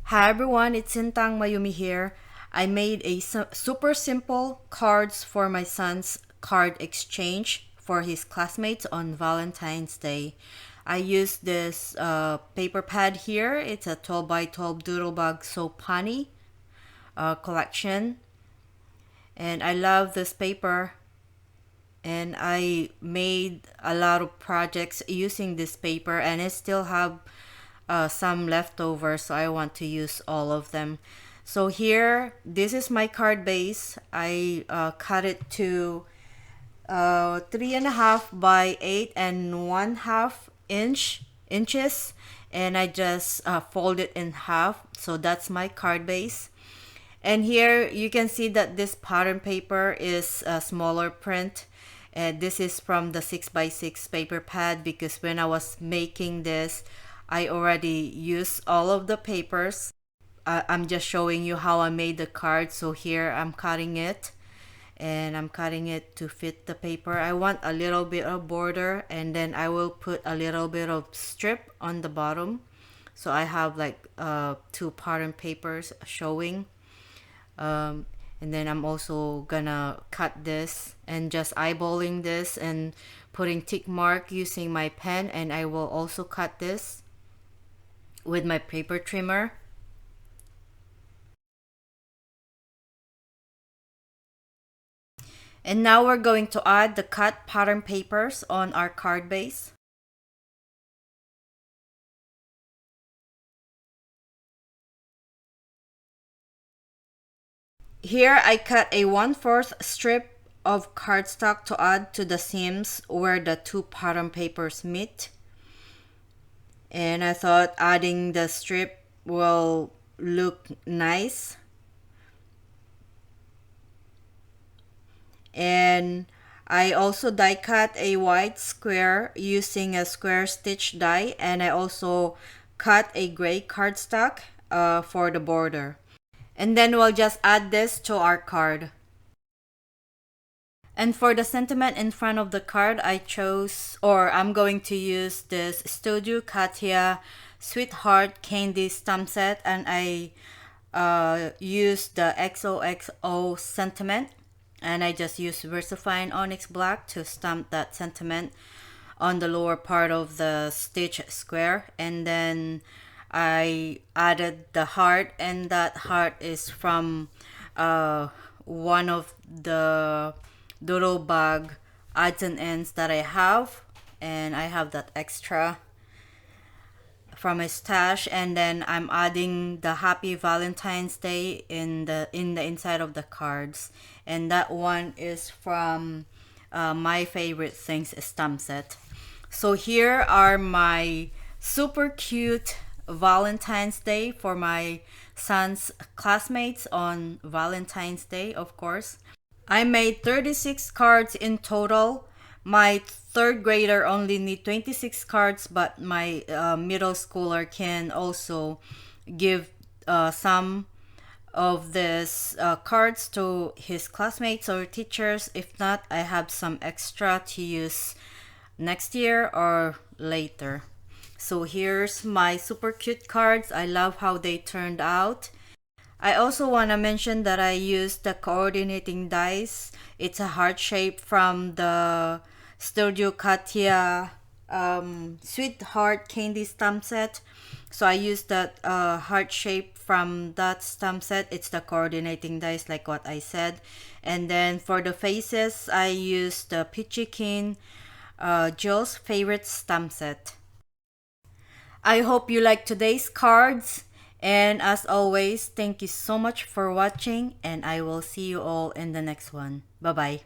Hi everyone, it's Sintang Mayumi here. I made a super simple cards for my son's card exchange for his classmates on Valentine's Day. I used this paper pad here. It's a 12 by 12 Doodlebug so punny collection. And I love this paper. And I made a lot of projects using this paper, and I still have some leftover, so I want to use all of them. So here, this is my card base. I cut it to 3.5 by 8.5 inches, and I just fold it in half. So that's my card base. And here you can see that this pattern paper is a smaller print. And this is from the 6 by 6 paper pad, because when I was making this, I already used all of the papers. I'm just showing you how I made the card. So here I'm cutting it, and I'm cutting it to fit the paper. I want a little bit of border, and then I will put a little bit of strip on the bottom. So I have like two pattern papers showing. And then I'm also gonna cut this and just eyeballing this and putting tick mark using my pen, and I will also cut this with my paper trimmer. And now we're going to add the cut pattern papers on our card base. Here I cut a 1/4 strip of cardstock to add to the seams where the two pattern papers meet. And I thought adding the strip will look nice. And I also die cut a white square using a square stitch die, and I also cut a gray cardstock for the border. And then we'll just add this to our card. And for the sentiment in front of the card, I'm going to use this Studio Katia Sweetheart Candy Stamp Set, and I used the XOXO sentiment, and I just used VersaFine Onyx Black to stamp that sentiment on the lower part of the stitch square. And then I added the heart, and that heart is from one of the Doodlebug odds and ends that I have, and I have that extra from my stash. And then I'm adding the Happy Valentine's Day in the inside of the cards, and that one is from My Favorite Things stamp set. So here are my super cute Valentine's Day for my son's classmates on Valentine's Day, of course. I made 36 cards in total. My third grader only need 26 cards, but my middle schooler can also give some of these cards to his classmates or teachers. If not, I have some extra to use next year or later. So here's my super cute cards. I love how they turned out. I also want to mention that I used the coordinating dies. It's a heart shape from the Studio Katia Sweetheart Candy stamp set. So I used that heart shape from that stamp set. It's the coordinating dies, like what I said. And then for the faces, I used the Peachy Keen Jill's favorite stamp set. I hope you like today's cards. And as always, thank you so much for watching, and I will see you all in the next one. Bye-bye.